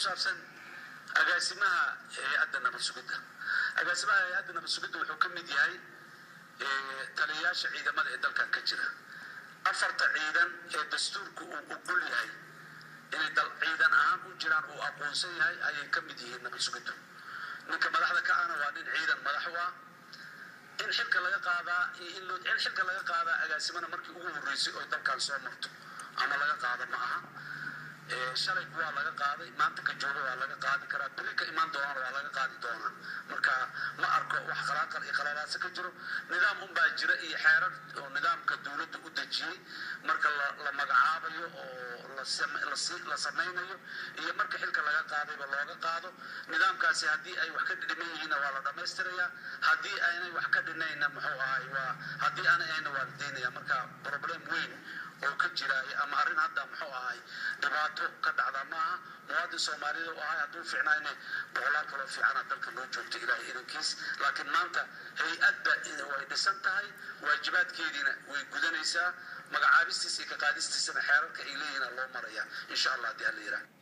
saabsan agaasimaha hay'adda nabad sugidda. Agaasimaha hay'adda nabad sugidda wuxuu ka mid yahay taliyayaasha ciidamada ee dalkan ka jira. afarta ciidan ee dastuurku uu ogol yahay inay dal ciidan ahaan u jiraan oo aqoonsan yahay ayay ka mid yihiin nabad sugidda. ninka madaxda ka ahna waa nin ciidan madax u ah. in xilka laga qaadaa agaasimana markii ugu horeysay oo dalkan soo marto ama laga qaado ma aha. shalay waa laga qaaday, maanta ka jooga waa laga qaadi karaa, beri ka imaan doonana waa laga qaadi doonaa. marka ma arko wax khalaaqal iyo qalalaasa ka jiro. nidaam unbaa jira iyo xeerar oo nidaamka dowladda u dejiyey marka la magacaabayo oo la samaynayo iyo marka xilka laga qaadayba looga qaado. nidaamkaasi haddii ay wax ka dhiman yihiinna waa la dhammaystirayaa, haddii aynay wax ka dhinayna muxuu ahay haddii aanay ayna waa la daynaya. marka problem weyn oo ka jira ama arrin hadda muxuu ahay dhibaato ka dhacda maaha. muwaadin Soomaaliyeed oo ahay hadduu fiicnayne boqolaal kaloo fiicana dalka loo joogto ilaahay idankiis. laakiin maanta hay'adda way dhisan tahay, waajibaadkeediina way gudanaysaa, magacaabistiisa iyo ka qaadistiisana xeerarka ay leeyihiin loo maraya insha Allah haddii alla yiraahdo.